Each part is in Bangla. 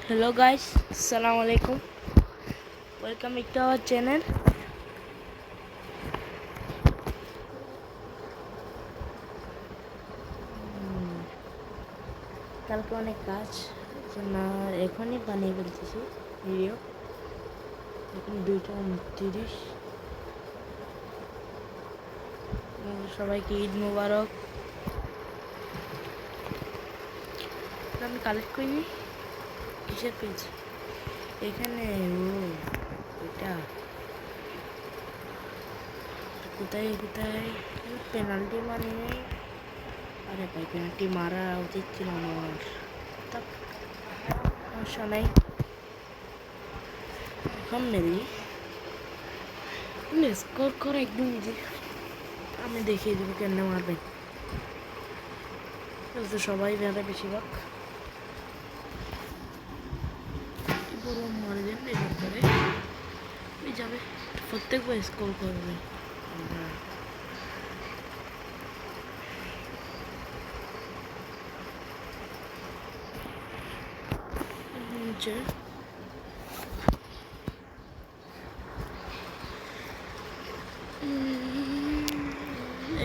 Hello guys, Assalamu alaikum. Welcome to our channel. কালকে অনেক কাজ না এখনই বানিয়ে ফেলতেছি ভিডিও। এখন 2:29। সবাইকে ঈদ মোবারক। আমি কালেক্ট করিনি কিসের পেজ এখানে। এটা কোথায় কোথায় পেনাল্টি মারিনি। আরে ভাই পেনাল্টি মারা উচিত ছিল আমার। সমস্যা নাই, এখন মেরি স্কোর করা একদম ইজি। আমি দেখিয়ে দেবো কেন মারবেন, তো সবাই বেড়ে বেশিরভাগ বড় মারে দেন এবার করে ওই যাবে প্রত্যেকবার স্কোর করবে।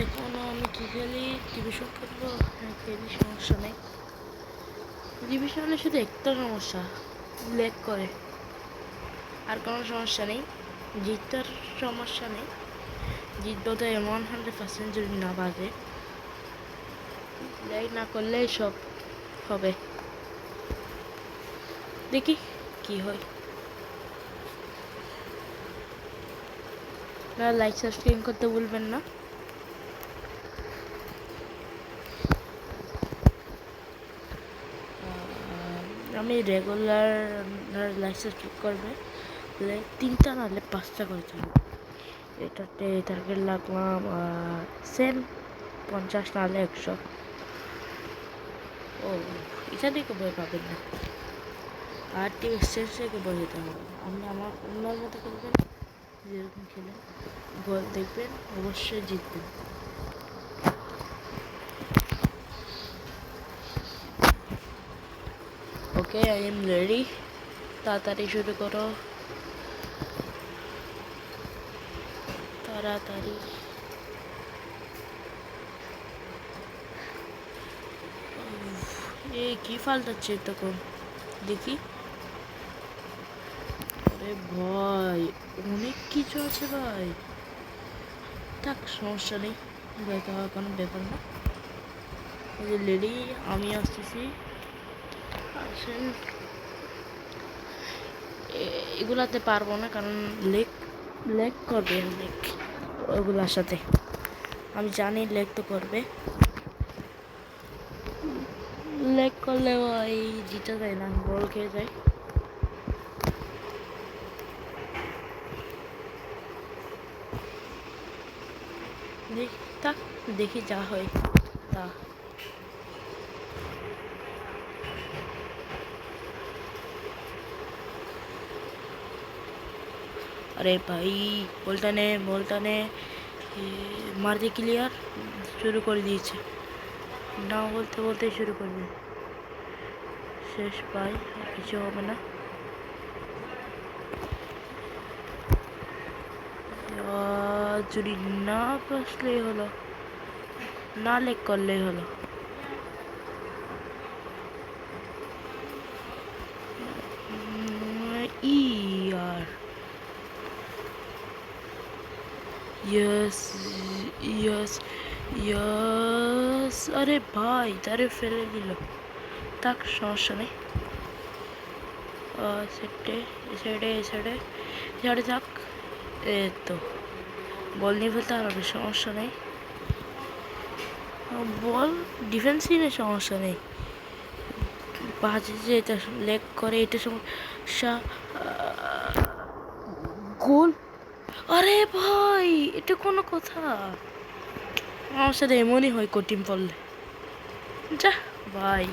এখনো আমি কি খেলি, ডিভিশন খেলবো। হ্যাঁ খেলি, সমস্যা নেই। ডিভিশনে শুধু একটা সমস্যা, লেগ করে, আর কোনো সমস্যা নেই। জিতার সমস্যা নেই, জিতবো তো 100% যদি না বাজে। লেগ না করলেই সব হবে, দেখি কি হয়। না লাইক সাবস্ক্রাইব করতে ভুলবেন না। আমি রেগুলার লাইক সাবস্ক্রাইব করবে 3টা নাহলে 5টা করে চালু। এটাতে টার্গেট লাগলাম সেম 50 নাহলে 100। ও এটা দেখে ভয় পাবেন না, আর টিম এক্সচেঞ্জ থেকে ভয় যেতে হবে। আপনি আমার অন্যর মতো খেলবেন, যেরকম খেলেন গোল দেখবেন, অবশ্যই জিতবেন। ওকে, আই এম রেডি। তাড়াতাড়ি শুরু করো, তাড়াতাড়ি। এ কি ফালতাচ্ছে তখন, দেখি। আরে ভাই অনেক কিছু আছে ভাই, থাক সমস্যা নেই, ভয় পাওয়ার কোনো ব্যাপার না। লেডি আমি আসতেছি, আসেন। এগুলাতে পারবো না কারণ লেগ লেগ করবে অনেক ওগুলার সাথে। আমি জানি লেগ তো করবে, লেগ করলে ওই জিতে যায় না, বল খেয়ে যায়। দেখি যা হয় তা। अरे भाई बोलता ने मार दे क्लियर शुरू कर दिए ना, बोलते बोलते शुरू कर दिए। शेष भाई কিছু হবে না। যদি না বসলেই হলো, না লেগ করলেই হলো। यार यस यस यस, अरे भाई তারে ফেলে দিল, তাক সমস্যা নেই। সেটে সাইডে যাক। এ তো বল নিয়ে ফেলতে পারবে, সমস্যা নেই। বল ডিফেন্সই নেই, সমস্যা নেই। বাজে যে এটা লেগ করে, এটা সমস্যা। গোল, আরে ভাই এটা কোনো কথা? আমার সাথে এমনই হয় কঠিন পড়লে। যা ভাই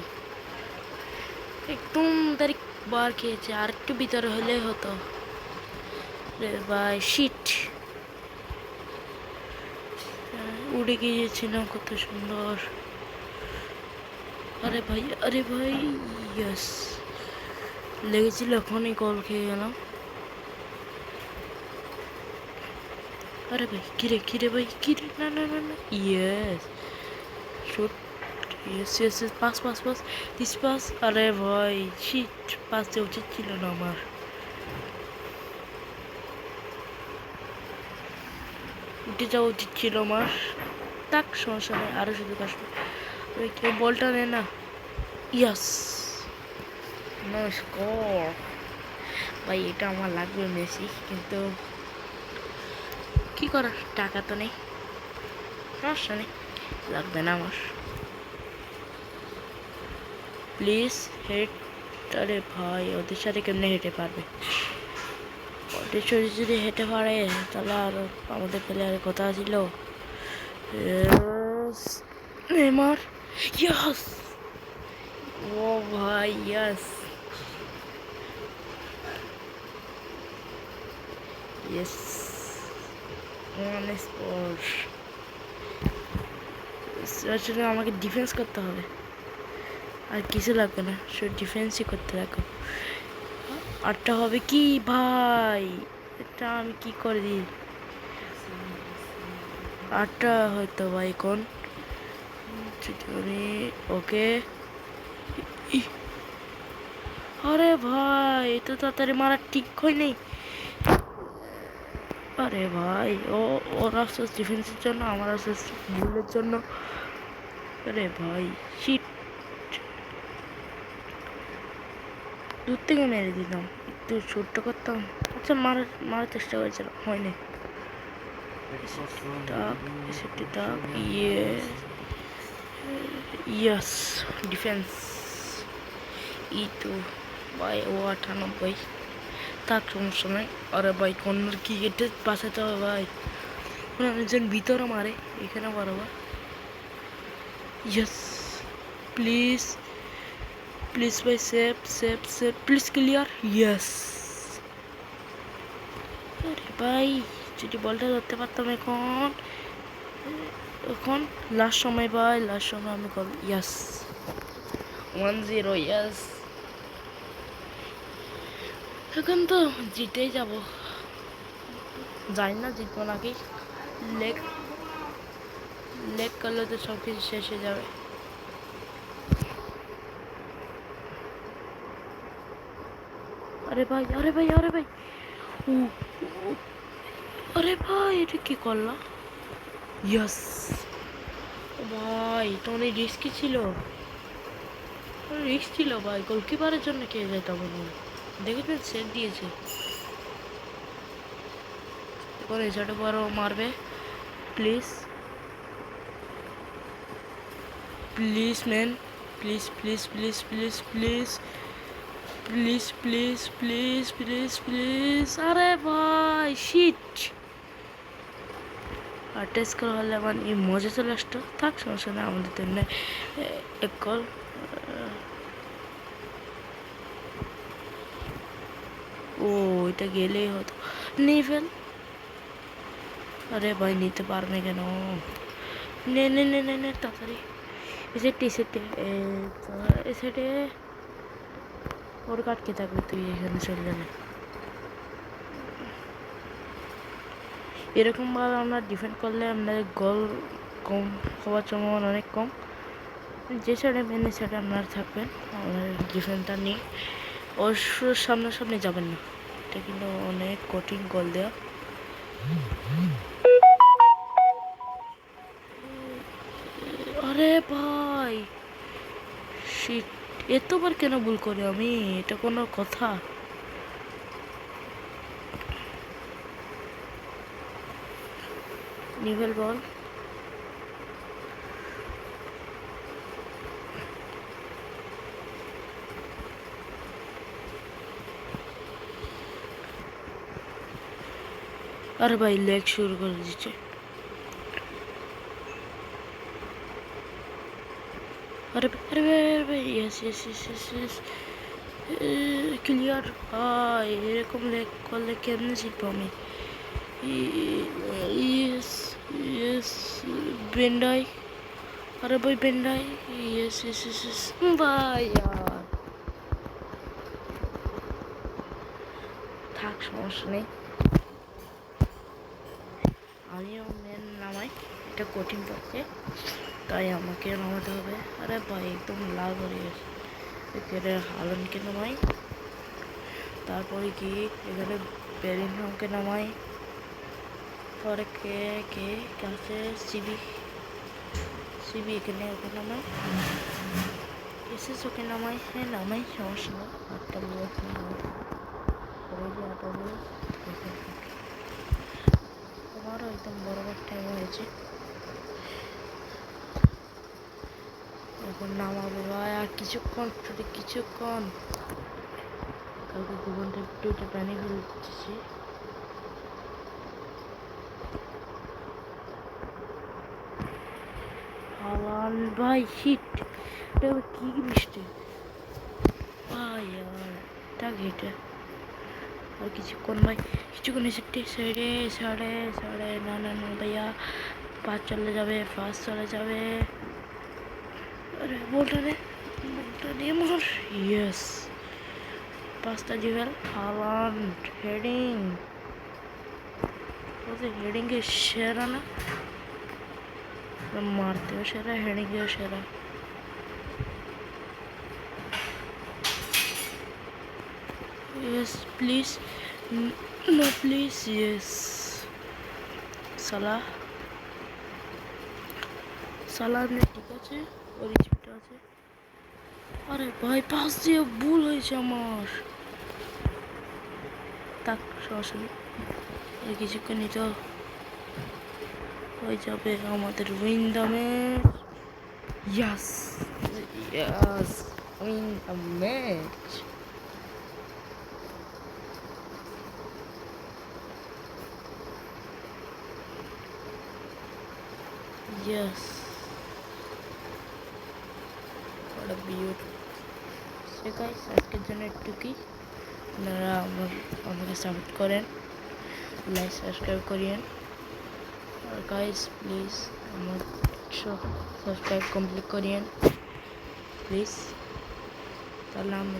একদম তারিখ বার খেয়েছে, আর একটু ভিতরে হলে হতো রে ভাই। শিট, উড়ে গিয়েছিল কত সুন্দর। আরে ভাই ইয়েস, লেগেছিল, এখনই গোল খেয়ে গেলাম। আরে ভাই কিরে কিরে ভাই কিরে, না না না না, yes shoot, yes yes, pass pass pass, this pass. আরে ভাই শিট, পাস দেওয়া উচিত ছিল না আমার, উঠে যাওয়া উচিত ছিল আমার। তাক সমস্যা নেই, আরও সুযোগ আসবে। কেউ বলটা নেয় না। ইয়াস, নো স্কোর। ভাই এটা আমার লাগবে মেসি, কিন্তু কি করার, টাকা তো নেই, সমস্যা নেই, লাগবে না আমার। Please head. আরে ভাই ওদের সাথে কেমনে হেঁটে পারবে, ওদের সাথে যদি হেঁটে পারে তাহলে আর আমাদের প্লেয়ারের কথা ছিল। নেইমার, ইয়াস, ও ভাই ইয়াস, ইয়েস, ওয়ান স্কোর। আসলে আমাকে ডিফেন্স করতে হবে, আর কিছু লাগবে না, শুধু ডিফেন্সই করতে থাকো। আরটা হবে কি ভাই, এটা আমি কি করে দিই, আটটা হয়তো ভাই কোন, ওকে। আরে ভাই এত তাড়াতাড়ি মারা ঠিক হয় নেই। আরে ভাই ওর আফসোস ডিফেন্সের জন্য, আমার আফসোস ভুলের জন্য। আরে ভাই শিট, দূর থেকে মেরে দিতাম, একটু ছোট্ট করতাম। আচ্ছা মারার চেষ্টা করেছিলাম, হয়নি। ইয়াস, ডিফেন্স ই তো ভাই, ও 98, তার সমস্যা নেই। আরে ভাই কর্নার কি, এটা বাঁচাতে হবে ভাই, একজন ভিতরে মারে এখানে বরাবর। ইয়েস, প্লিজ প্লিজ ভাই, save save save, please clear, yes. আরে ভাই যদি বলটা ধরতে পারতাম এখন, এখন লাস্ট সময় ভাই, লাস্ট সময় আমি কল, ইয়াস, 1-0, ইয়াস। এখন তো জিতেই যাব, জানি না জিতবো নাকি, লেগ লেগ করলে তো সব কিছু শেষ হয়ে যাবে। আরে ভাই আরে ভাই আরে ভাই, ও আরে ভাই এটা কি করলা, ইয়াস। ভাই এটা অনেক রিস্কি ছিল, রিস্ক ছিল ভাই, গোলকিপারের জন্য কে যায় তখন, দেখেছেন সেট দিয়েছে। এবার এসাটা বড় মারবে, please please man, please please please please please please please please please please. আরে ভাই শিট, আর টেস্ট করা হলে আমার এই মজা চলে আসতো। থাক সমস্যা নেই, আমাদের তো এমনি এক কল। ও এটা গেলেই হতো, নিয়ে ফেল। আরে ভাই নিতে পারবে কেন, নে নে নে নে নে তাড়াতাড়ি, এসেটে এসেটে এসেটে, ওর কাটকে থাকবে, তুই এখানে চলে যাবে। এরকমভাবে আমরা ডিফেন্ড করলে আমাদের গোল কম হওয়ার সম্ভাবনা অনেক কম। যে সাইডে মেনে সাইডে আপনারা থাকবেন, আমাদের ডিফেন্সটা নিয়ে অবশ্য সামনাসামনি যাবেন না, এটা কিন্তু অনেক কঠিন গোল দেওয়া। আরে ভাই শিট, এতবার কেন ভুল করি আমি, এটা কোনো কথা? নিভেল বল, আরে ভাই লেগ শুরু করে দিচ্ছে। আরে আরে ভাই, yes yes yes yes yes, clear. ভাই এরকম লেগ করলে কেমনে জিতবো আমি? ইয়েস ইয়েস, বেন্ডাই, আরে ভাই বেন্ডাই, ইয়েস ইয়েস ইয়েস ইয়েস, ভাই यार থাক, সমস্যা নেই। আমিও মেন নামাই, এটা কঠিন পক্ষে, তাই আমাকে নামাতে হবে। আরে ভাই একদম লাল হয়ে গেছে। এখানে হালনকে নামাই, তারপরে কি এখানে বেরিনহামকে নামাই, পরে কে কে কাছে সিবি সিবি এখানে ওকে নামাই, এসএস ওকে নামাই। হ্যাঁ নামাই, সমস্যা নেই। আটটা বয়স নামাই, আটটা বয়স আমারও একদম বরাবর টাইম হয়েছে। এখন নামাবো ভাই, আর কিছুক্ষণ, শুধু কিছুক্ষণ। কালকে ঘুমনটা একটু টানি ফেলে দিচ্ছি। হালাল ভাই, হিট এটা কি বৃষ্টি ভাই, আর থাক এটা। আর কিছুক্ষণ ভাই, কিছুক্ষণ এসে সাইডে সাড়ে সাড়ে না না না ভাইয়া, পাঁচ চলে যাবে, ফার্স্ট চলে যাবে। আরে বলটা দিয়ে মোর, ইয়েস, পাঁচটা জিভেল। হালান্ড হেডিং, বলতে হেডিংয়ে সেরা না, মারতেও সেরা, হেডিংয়েও সেরা। Yes please, no please, yes. Salah Salah ঠিক আছে, ওর রিচিপ্টটা আছে। আরে ভাই পাস দিয়ে ভুল হয়েছে আমার, তাক সমস্যা নেই। এই কিছুক্ষণই তো হয়ে যাবে আমাদের win the match. Yes yes, win the match. Yes, what a beautiful. So guys, আজকের জন্য এটুকুই। আপনারা আমাকে সাপোর্ট করেন, লাইক সাবস্ক্রাইব করিয়েন। আর গাইস প্লিজ আমার সাবস্ক্রাইব কমপ্লিট করিয়েন প্লিজ, তাহলে আমি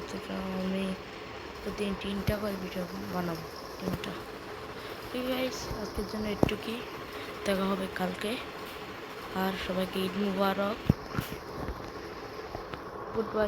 প্রতিদিন 3টা করে ভিডিও বানাবো, 3টা। ঠিক গাইস, আজকের জন্য এটুকুই, দেখা হবে কালকে। আর সবাইকে ঈদ মুবারক, গুড বাই।